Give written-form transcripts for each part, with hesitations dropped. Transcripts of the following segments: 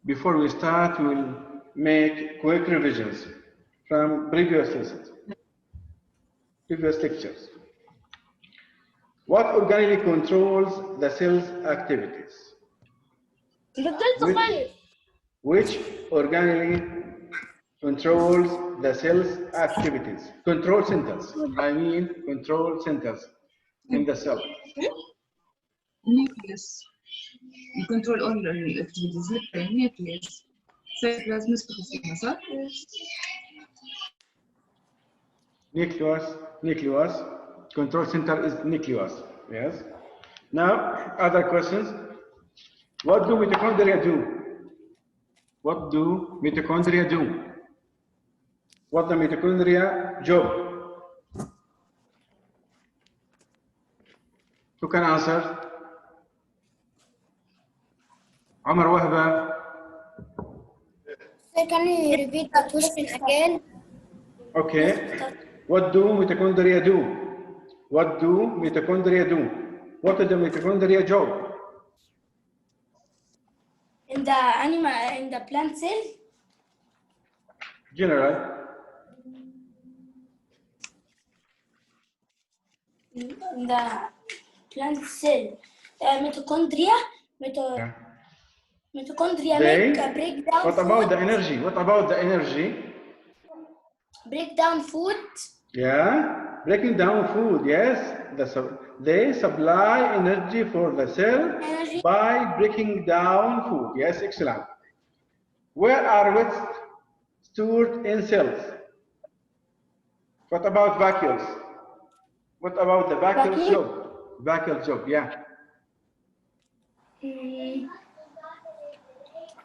Before we start, we'll make quick revisions from previous lessons, previous lectures. What organelle controls the cell's activities? Which organelle controls the cell's activities? Control centers. I mean control centers in the cell. Nucleus. You control all the activities. Nucleus. Cytoplasm صح؟ Nucleus. Control center is nucleus. Yes. Now, other questions. What do mitochondria do? What do mitochondria do? What the mitochondria job? Who can answer? Omar Wahba. Can you repeat the question again? Okay. What do mitochondria do? What do mitochondria do? What is the mitochondria job? In the animal, in the plant cell? General. In the plant cell. Mitochondria? Yeah. Mitochondria They, make a breakdown. what about the energy? What about the energy? Break down food. Yeah, breaking down food, yes. They supply energy for the cell by breaking down food. Yes, excellent. Where are waste stored in cells? What about vacuoles? What about the vacuole job? Vacuole job, yeah.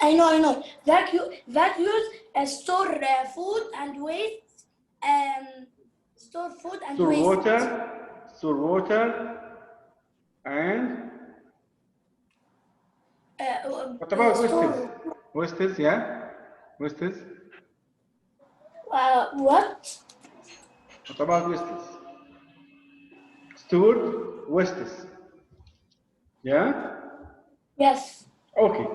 I know. Vacuoles store food and waste. Store food and waste. Store water, and what about wastes? Wastes, yeah, wastes. What? What about wastes? Stored wastes. Yeah. Yes. Okay.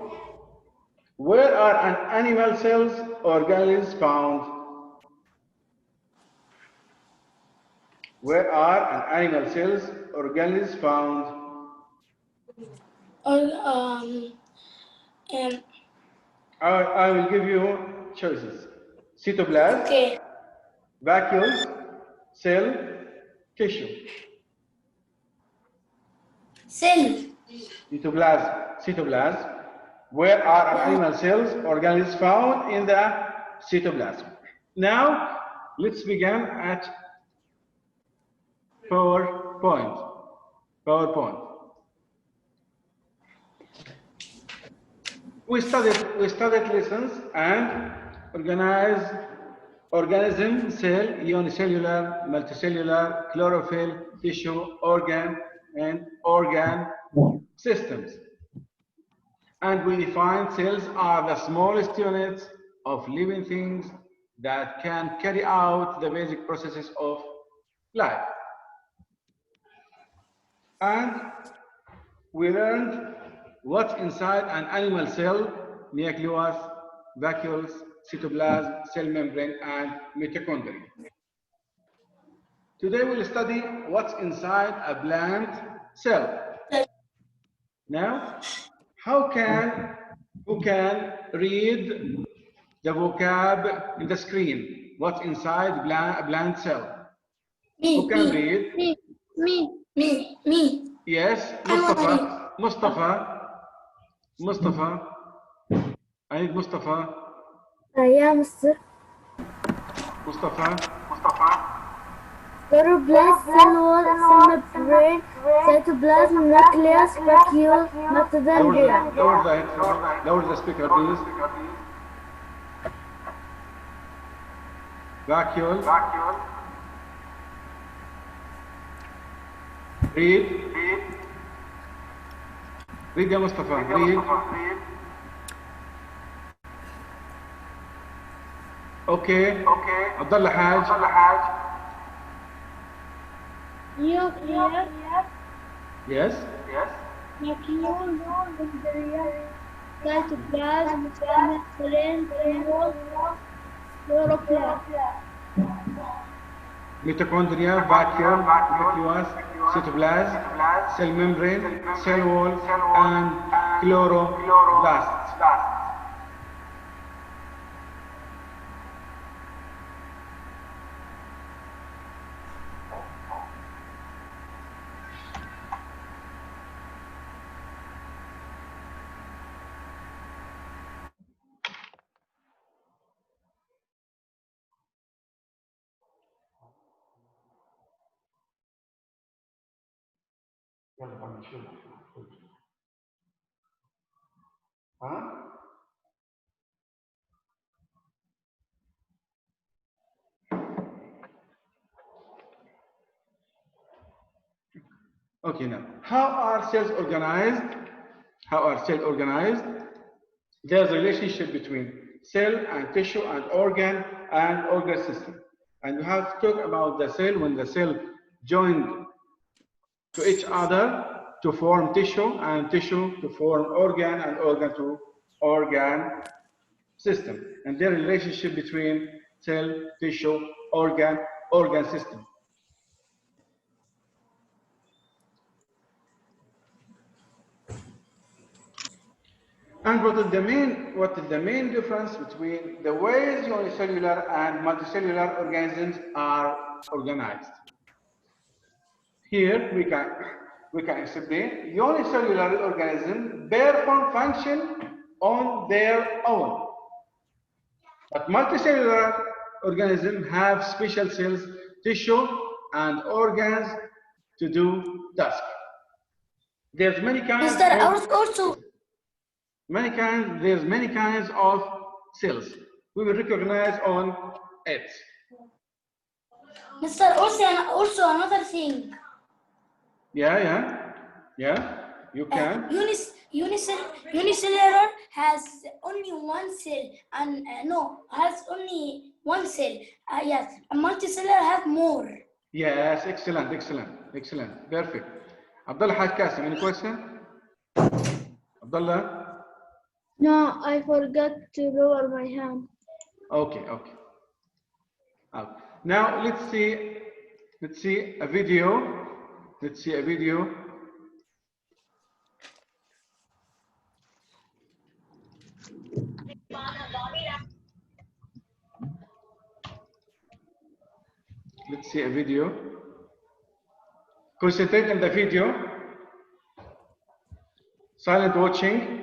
Where are an animal cells organelles found? Where are an animal cells organelles found? I will give you choices. Cytoplasm, okay. Vacuoles, cell, tissue. Cell. Cytoplasm. Where are an animal cells organelles found? In the cytoplasm. Now, let's begin at PowerPoint. We studied lessons and organized organism, cell, unicellular, multicellular, chlorophyll, tissue, organ, and organ systems. And we define cells are the smallest units of living things that can carry out the basic processes of life. And we learned what's inside an animal cell: nucleus, vacuoles, cytoplasm, cell membrane, and mitochondria. Today we'll study what's inside a plant cell. Now, who can read the vocab in the screen? What's inside a plant cell? Who can read? Me. Yes, Mustafa. I need Mustafa. Yeah, Mr. Mustafa. Chloroplast, cell wall, cell membrane, cytoplasm, nucleus, vacuole, mitochondria. Lower the speaker, please. Vacuole. Read ya Mustafa. Read. Okay. Abdullah Haj. Nucleus, Yes. vacuole, membrane, cytoplasm, cell membrane, cell wall, chloroplast. Mitochondria, vacuole, nucleus, cytoplasm, cell membrane, cell wall, and chloroplast. Okay, now, how are cells organized? How are cells organized? There's a relationship between cell and tissue and organ system. And we have talked about the cell when the cell joined to each other to form tissue, and tissue to form organ, and organ to organ system. And their relationship between cell, tissue, organ system. And what is the main difference between the ways unicellular and multicellular organisms are organized? Here we can explain unicellular organisms perform function on their own, but multicellular organisms have special cells, tissue, and organs to do tasks. There's many kinds. There's many kinds of cells. We will recognize on it. Mr. Also another thing. Yeah. You can. Unicellular has only one cell, and has only one cell. Yes, and multicellular have more. Yes, excellent. Perfect. Abdullah Haj Qasim, any question? Abdullah? No, I forgot to lower my hand. Okay. Now let's see a video. Let's see a video. Concentrate on the video. Silent watching.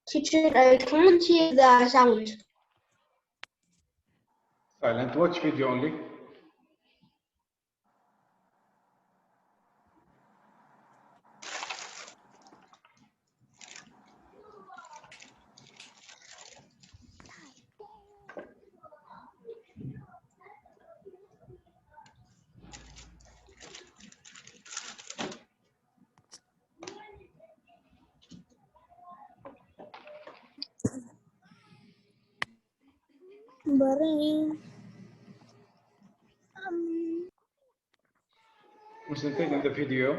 Teacher, I can't hear the sound. Silent watch video only. Concentrate on the video.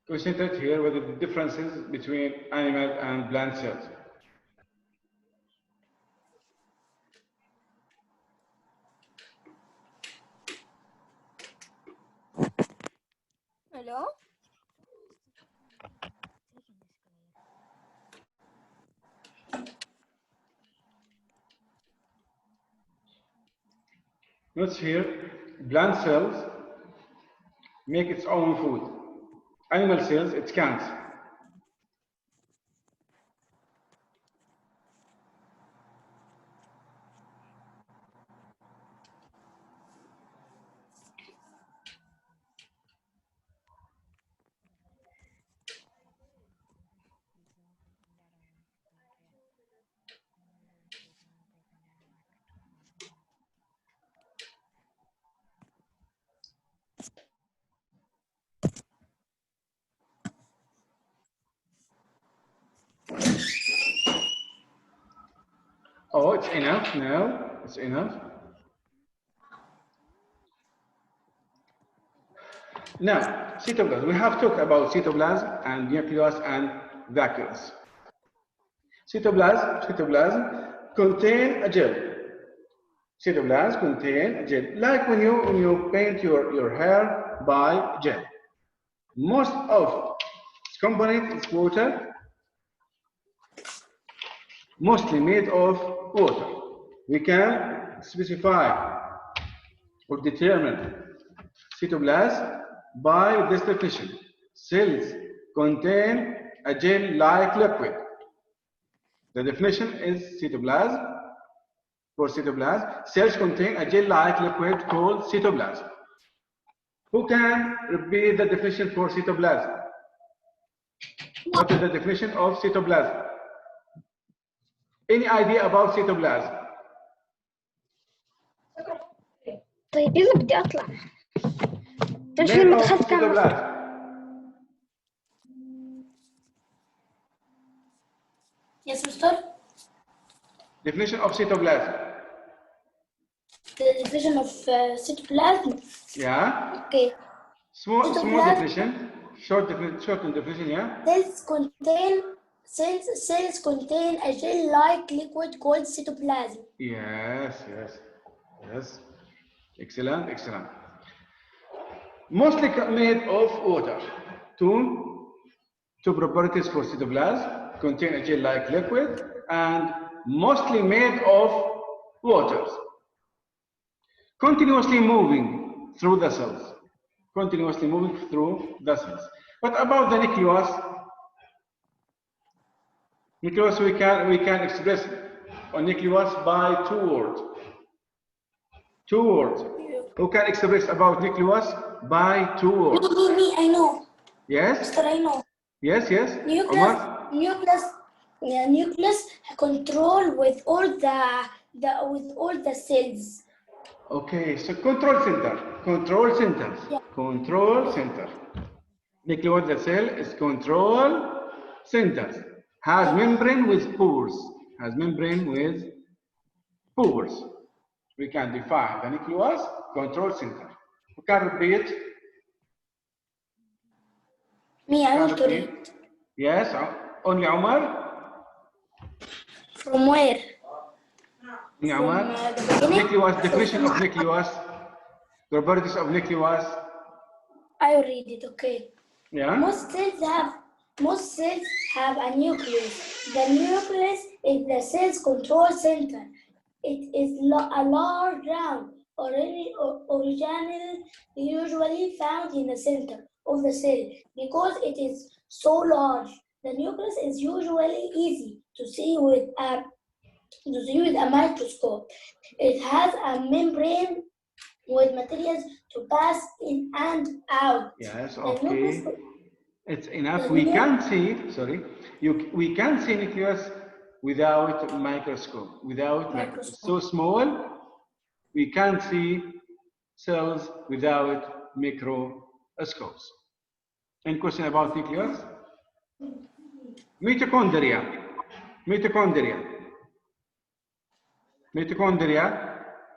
Concentrate here with the differences between animal and plant cells. Hello? Notice here, plant cells make its own food. Animal cells, it can't. Oh, it's enough now. It's enough. Now, cytoplasm. We have talked about cytoplasm and nucleus and vacuoles. Cytoplasm contain a gel. Cytoplasm contain a gel. Like when you paint your hair by gel. Most of its component is water, mostly made of water. We can specify or determine cytoplasm by this definition. Cells contain a gel-like liquid. The definition is cytoplasm. For cytoplasm, cells contain a gel-like liquid called cytoplasm. Who can repeat the definition for cytoplasm? What is the definition of cytoplasm? Any idea about cytoplasm? طيب يلا بدي أطلع. Made عشان ما of دخلت كاميرا. cytoplasm. Yes, Mr. Definition of cytoplasm. The definition of cytoplasm. Yeah. Okay. Small Cytoplasm. definition. Short definition. Yeah. Cells contain a gel-like liquid called cytoplasm. Yes. Excellent. Mostly made of water. Two properties for cytoplasm: contain a gel-like liquid and mostly made of water. Continuously moving through the cells. What about the nucleus? Nucleus, we can express a nucleus by two words. Who can express about nucleus by two words? Me, I know. Yes. Mr. I know. Yes. Omar? Nucleus control with all the cells. Okay, so control center. Yeah. Control center. Nucleus, the cell is control center. Has membrane with pores. We can define the nucleus control center. Who can repeat? Me, I want to repeat? read. Yes, only Omar. From where? Omar. The beginning? Nucleus, definition of nucleus, properties of nucleus. I will read it, okay. Yeah. Most cells have a nucleus. The nucleus is the cell's control center. It is a large round, originally usually found in the center of the cell. Because it is so large, the nucleus is usually easy to see with a microscope. It has a membrane with materials to pass in and out. Yes, The okay. nucleus- It's enough. the We nu- can see, we can see nucleus without microscope. It's so small, we can't see cells without microscopes. Any question about nucleus? Mitochondria.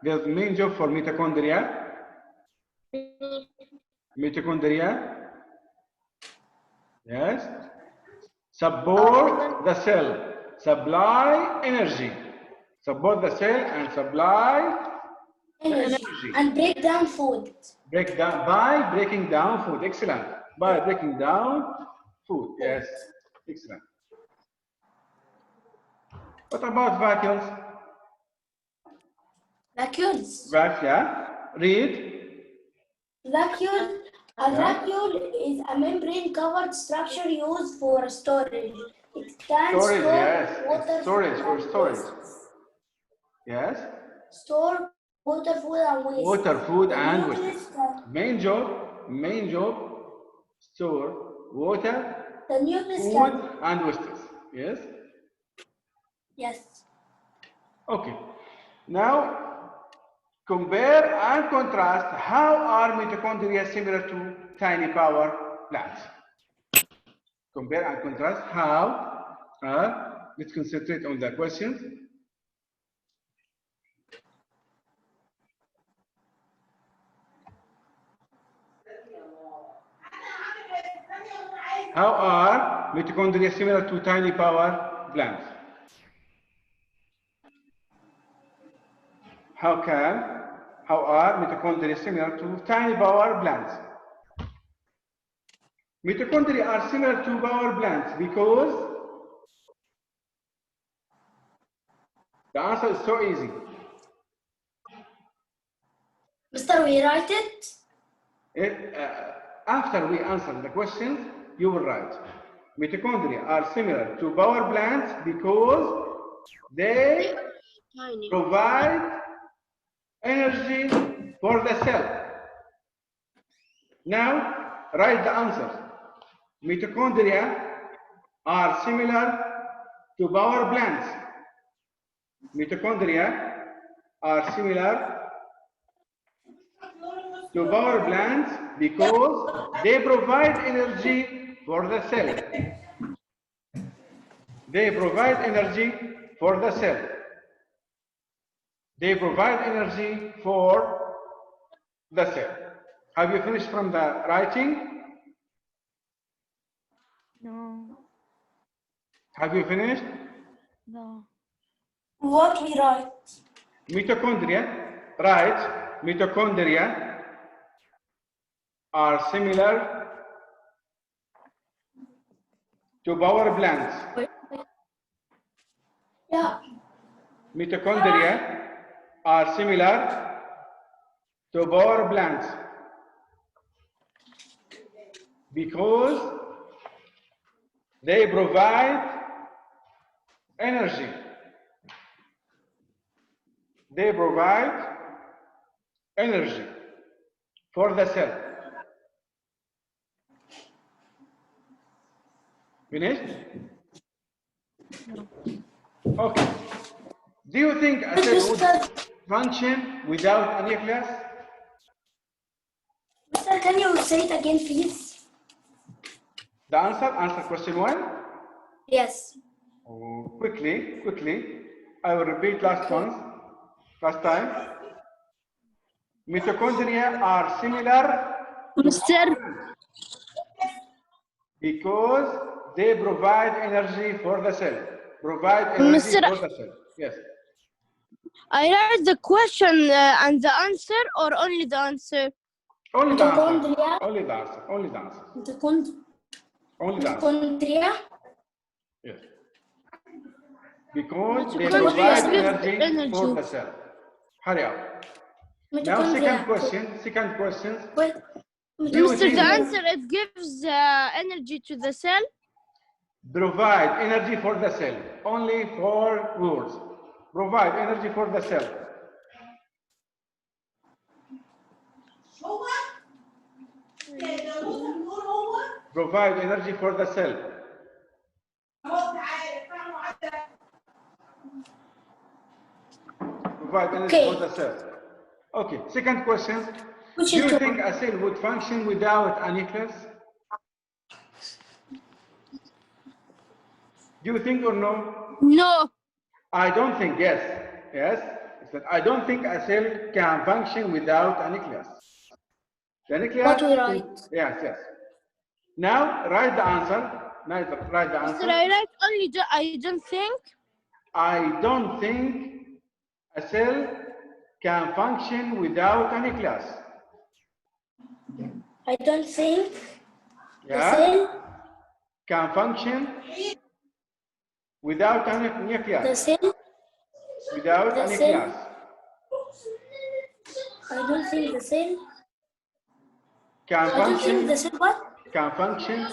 There's main job for mitochondria. Yes. Support the cell. Supply energy. Support the cell and supply energy and break down food. by breaking down food. Excellent. By breaking down food. Yes. Excellent. What about vacuoles? Vacuoles. Yeah. Read. Vacuoles A vacuole is a membrane-covered structure used for storage. It can Storage, store yes. water, Storage, food, for and storage. wastes. Yes. Store water, food, and waste. Water, food, The and nucleus waste. can- Main job, store water, The nucleus food, can. and wastes. Yes. Yes. Okay. Now, compare and contrast how are mitochondria similar to tiny power plants. Compare and contrast how, let's concentrate on the questions. How are mitochondria similar to tiny power plants? How are mitochondria similar to tiny power plants? Mitochondria are similar to power plants because the answer is so easy. Mister, we write it? After we answer the questions, you will write. Mitochondria are similar to power plants because they provide energy for the cell. Now, write the answers. Mitochondria are similar to power plants. Mitochondria are similar to power plants because they provide energy for the cell. They provide energy for the cell. They provide energy for the cell. Have you finished from the writing? No. Have you finished? No. What we write? Mitochondria, right? Mitochondria are similar to power plants. Yeah. Mitochondria are similar to power plants because they provide energy. They provide energy for the cell. Finished? No. Okay. Do you think a cell would function without a nucleus? Mister, can you say it again, please? The answer question 1. Yes. Oh, quickly. I will repeat last time. Mitochondria are similar Mister, because they provide energy for the cell. Provide energy Mr. for the cell. Yes. I read the question and the answer, or only the answer? Only the answer. Mitochondria. Only the answer. Only the answer. Only the answer. Mitochondria. Yes. Because they Mitochondria provide give energy energy. for the cell. Hurry up. Now, Mitochondria. second question. Wait. You Mr. think The answer, it gives energy to the cell? provide energy for the cell. Only 4 words. Provide energy for the cell. Provide energy for the cell. Provide energy for the cell. Okay, second question. Do you think a cell would function without a nucleus? Do you think or no? No. I don't think, yes. Yes. I don't think a cell can function without a nucleus. The nucleus. What we write? Yes. Now write the answer. Write the answer. Mr. I write only I don't think. I don't think a cell can function without a nucleus. I don't think the Yeah. cell. Can function without a nucleus. The cell. Without a nucleus. I don't think the cell Can I don't think the function. cell what? Can function.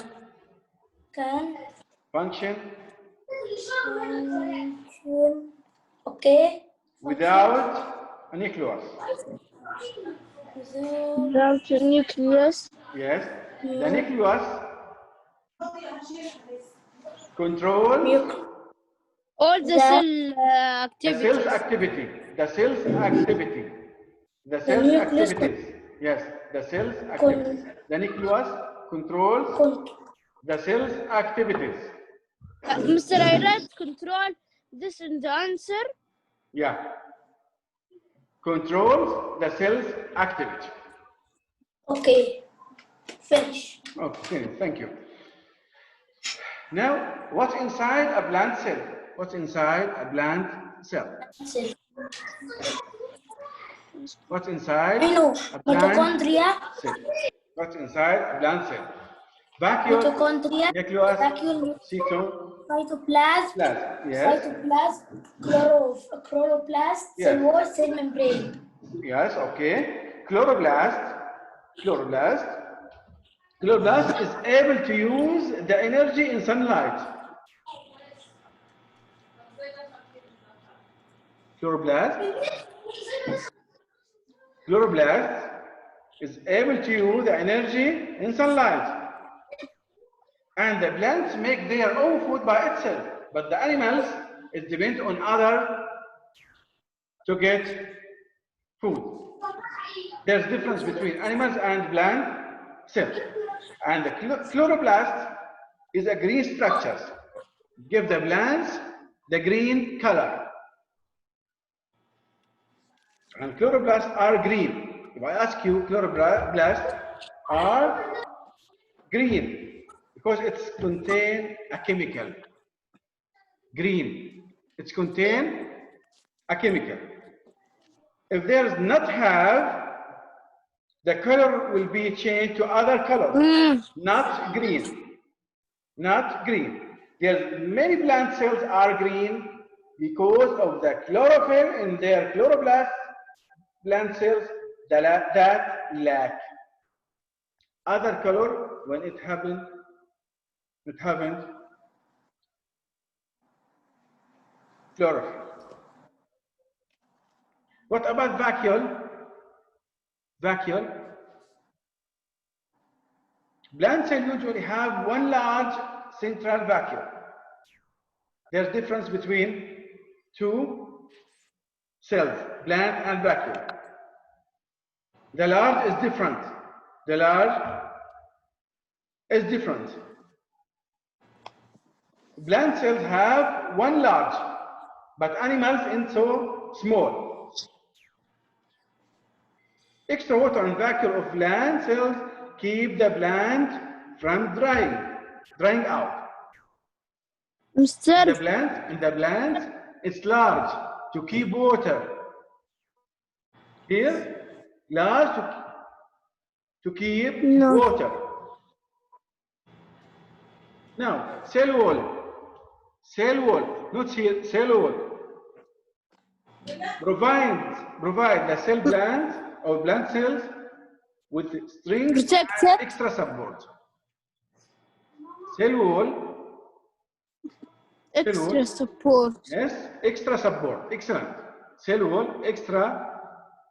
Can Function function. Okay. without a nucleus. Without a nucleus. Yes. The nucleus controls All the cell the cell's activities. activity. The cell's activity. The The cell's nucleus activities. Yes. The cell's activities. The nucleus controls the cell's activities. Mr. Irad, control this in the answer. Yeah. Controls the cell's activity. Okay. Finish. Okay, thank you. Now, what's inside a plant cell? What's inside a plant cell? That's it. What's inside I know. a plant Mitochondria. cell? What's inside a plant cell? Vacuole, Mitochondria. nucleus, Vacuole. cytoplasm. Cytoplasm. Yes. Cytoplasm. Chloroplast. Yes. Cell wall. Cell membrane. Yes, okay. Chloroplast is able to use the energy in sunlight. Chloroplast is able to use the energy in sunlight. And the plants make their own food by itself, but the animals is depend on other to get food. There's difference between animals and plant cells. And the chloroplast is a green structure. Give the plants the green color. And chloroplasts are green. If I ask you, chloroplasts are green because it's contain a chemical. Green. It's contain a chemical. If there's not have, the color will be changed to other color, not green. Not green. There's many plant cells are green because of the chlorophyll in their chloroplast plant cells that lack. Other color, when it haven't chlorophyll. What about vacuole? Plant cells usually have one large central vacuole. There's difference between two cells, plant and vacuole. The large is different. Plant cells have one large, but animals in so small. Extra water and vacuole of plant cells keep the plant from drying out. Mr. In the plant, it's large to keep water. Here, large to keep water. Now, cell wall, not cell wall. Provide the cell plant or plant cells with strings and extra support. Cell wall. Extra support. Yes, extra support. Excellent. Cell wall, extra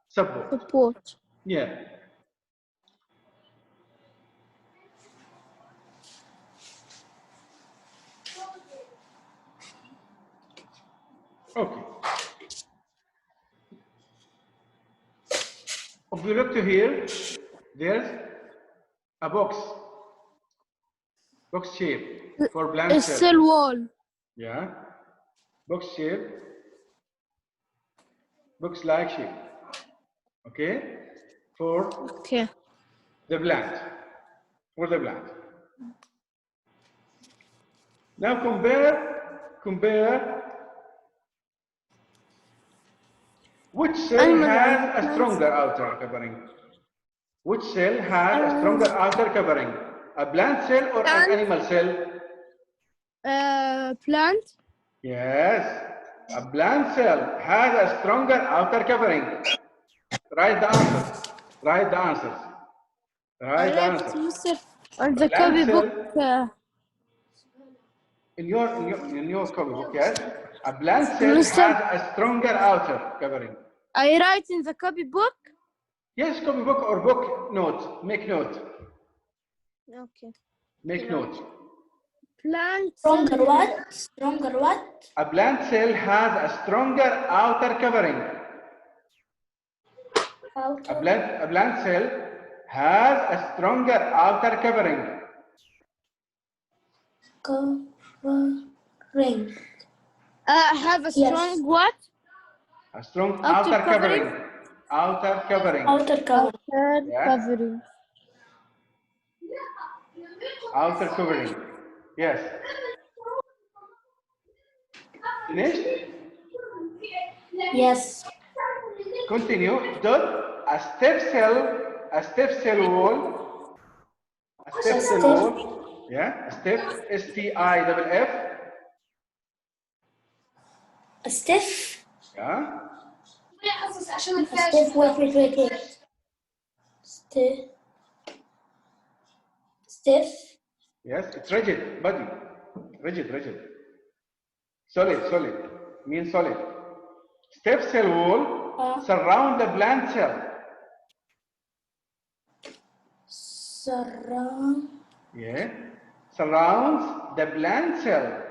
support. Yeah. Okay. If you look to here, there's a box shape for plant A cells. cell wall. Yeah. Box shape. Box-like shape. Okay. For the plant. Now compare which cell has a stronger outer covering. Which cell has a stronger outer covering? A plant cell or an animal cell? Plant. Yes. A plant cell has a stronger outer covering. Write the answers. Right I answer. write Mister on the Plant copybook. In your copybook, yes. A plant cell Mister, has a stronger outer covering. I write in the copybook. Yes, copybook or book note. Make note. Okay. Make note. Plant Stronger what? Stronger what? A plant cell has a stronger outer covering. Outer A plant cell has a stronger outer covering. covering. Have a strong Yes. what? A strong Outer outer covering? covering. Outer covering. Outer cover. Outer Yeah. covering. Outer covering. Yes. Finished? Yes. Continue. Dot. A stem cell wall. A stem cell wall. Yeah. A step. STIFF. A stiff. Yeah. A stiff. Wait. Stiff. Yes. It's rigid body. Rigid. Solid. Means solid. Stem cell wall surround the plant cell. Surround. Yeah. Surrounds the plant cell.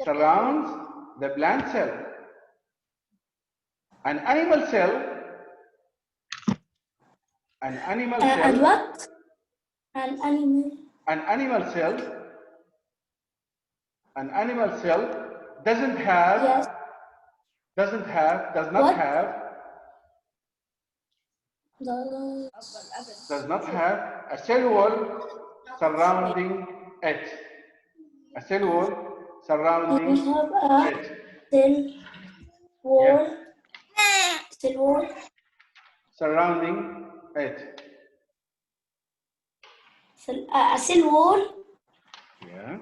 Surrounds the plant cell. An animal cell. And what? An animal. An animal cell does not have What? a cell wall surrounding it. A cell wall surrounding We have a it. cell wall. Yeah. Cell wall. Surrounding it. A cell wall. Yeah.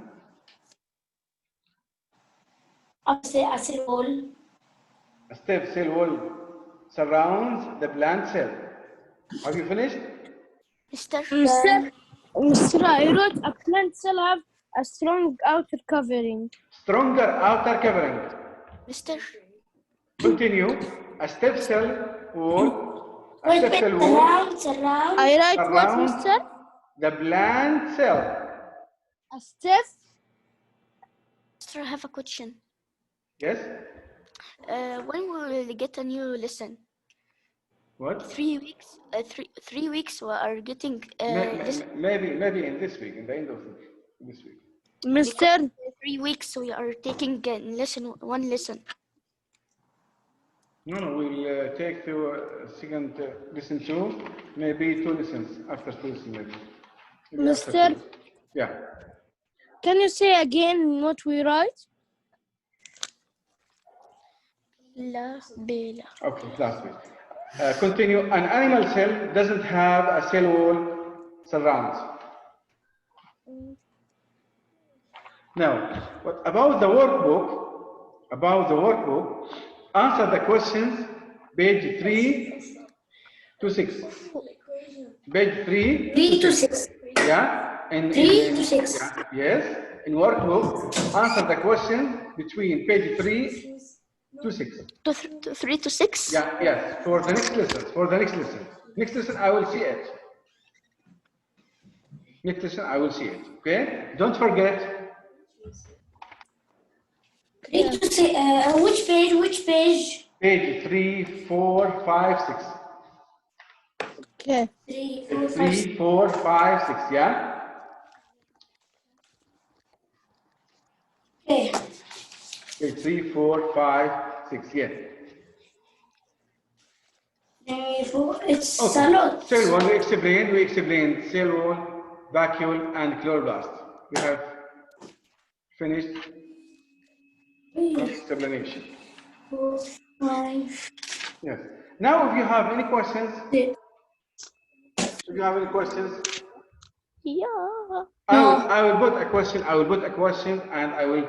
A cell wall. A stem cell wall surrounds the plant cell. Have you finished? Mister, I wrote a plant cell have a strong outer covering. Stronger outer covering. Mister, Continue. A stem cell wall. A Wait, stem cell wall surround. I write what, surrounds Mister? the plant cell. A stiff. Mister, I have a question. Yes. When will we get a new lesson? What? 3 weeks. 3 weeks we are getting. Maybe in this week, in the end of this week. Mister, 3 weeks we are taking one lesson. No, we'll take to second lesson 2, maybe 2 lessons after 2 lessons maybe. Maybe after Mister, 2. Yeah. can you say again what we write? La bella. Okay, last week. Continue. An animal cell doesn't have a cell wall surrounds. Now, what about the workbook? Answer the questions, page 3 to 6. Page 3 to 6. Yeah. 3 to 6. Yeah, yes. In workbook, answer the question between page 3 to 6. 3 to 6? Yeah, yes. For the next lesson. Next lesson, I will see it. Okay? Don't forget. 3 to 6. Which page? Page 3, 4, 5, 6. Okay. 3, 4, 5, 6. 3, 4, 5, 6, yeah? Okay. Page 3, 4, 5, 6, yeah. It's Okay. a lot. Cell wall, we explained cell wall, vacuole, and chloroplast. We have finished explanation. 4, 5. Yes. Now, if you have any questions, Yeah. I will put a question, and I will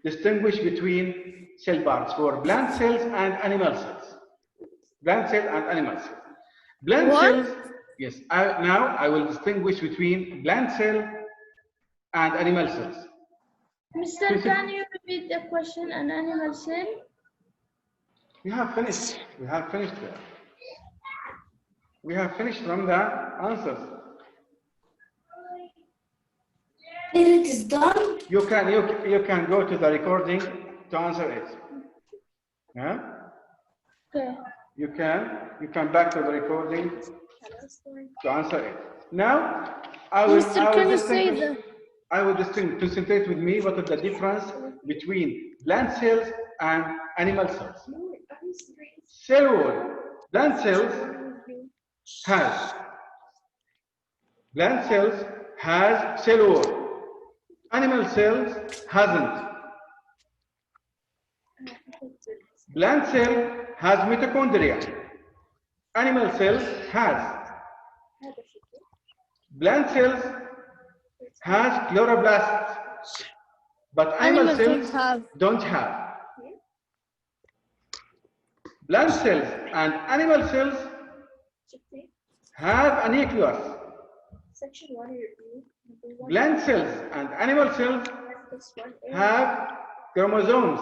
distinguish between cell parts for plant cells and animal cells. Plant cells. What? Cells, Yes. Now I will distinguish between plant cell and animal cells. Mr. Can you repeat the question? An animal cell? We have finished. We have finished there. We have finished from the answers. It is done. You can go to the recording to answer it. Yeah? Okay. You can back to the recording to answer it. Now I will concentrate with me what is the difference between plant cells and animal cells. Cell wall. Plant cells has cell wall. Animal cells hasn't. Plant cell has mitochondria. Animal cells has. Plant cells has chloroplasts, but animal cells don't have. Plant cells and animal cells have a nucleus. Plant cells and animal cells have chromosomes.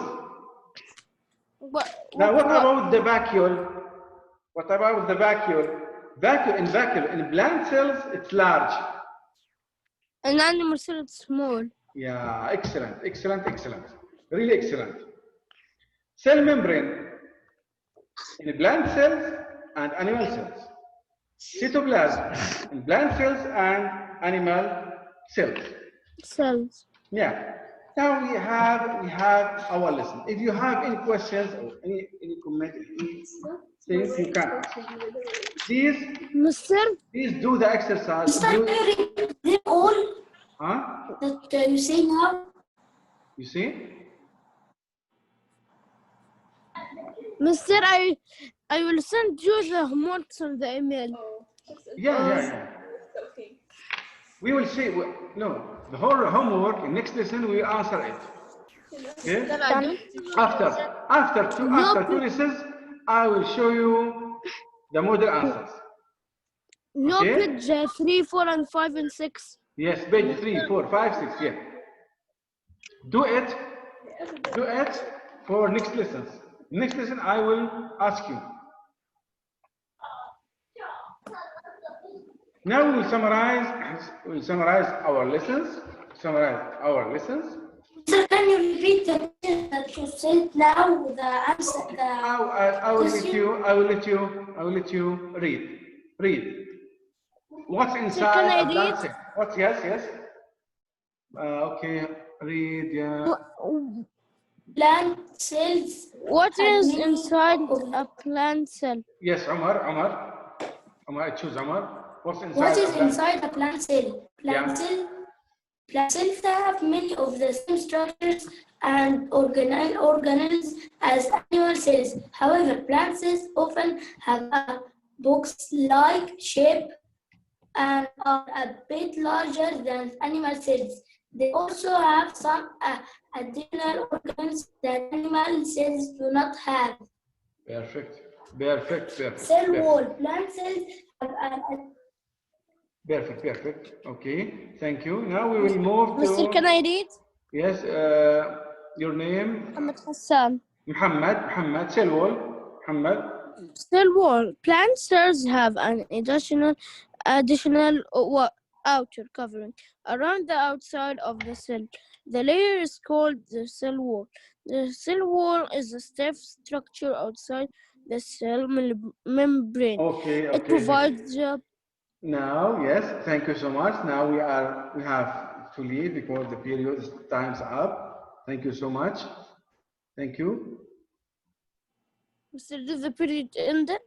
Now, what about the vacuole? What about the vacuole? In plant cells, it's large. An animal cell is small. Yeah, excellent. Really excellent. Cell membrane in plant cells and animal cells. Cytoplasm in plant cells and animal cells. Yeah. Now we have our lesson. If you have any questions or any comment, things you can. Please do the exercise. Can you read them all? Huh? That you say now? You see? Mister, I will send you the homework on the email. Yeah. We will see. No, the whole homework in next lesson we answer it. Okay? After two lessons, I will show you the model answers. No, okay? page 3, 4, and 5, and 6. Yes, page 3, 4, 5, 6. Yeah. Do it for next lessons. Next lesson, I will ask you. Now we will summarize our lessons. Sir, can you repeat the question that you said now? The answer. I will let you read. What's inside? Can I read? What? Yes. Okay. Read. Yeah. Plant cells. What is inside a plant cell? Yes, Omar. Choose Omar. What is inside a plant cell? Plant cells have many of the same structures and organelles as animal cells. However, plant cells often have a box-like shape and are a bit larger than animal cells. They also have some additional organs that animal cells do not have. Perfect. Cell wall. Plant cells have Perfect. Okay, thank you. Now we will move to... Mister, can I read? Yes, your name? Muhammad Hassan. Muhammad. Cell wall. Muhammad. Cell wall. Plant cells have an additional outer covering around the outside of the cell. The layer is called the cell wall. The cell wall is a stiff structure outside the cell membrane. Okay. It provides Now, yes, thank you so much. Now we have to leave because the period time's up. Thank you so much. Thank you. Mister, did the period ended?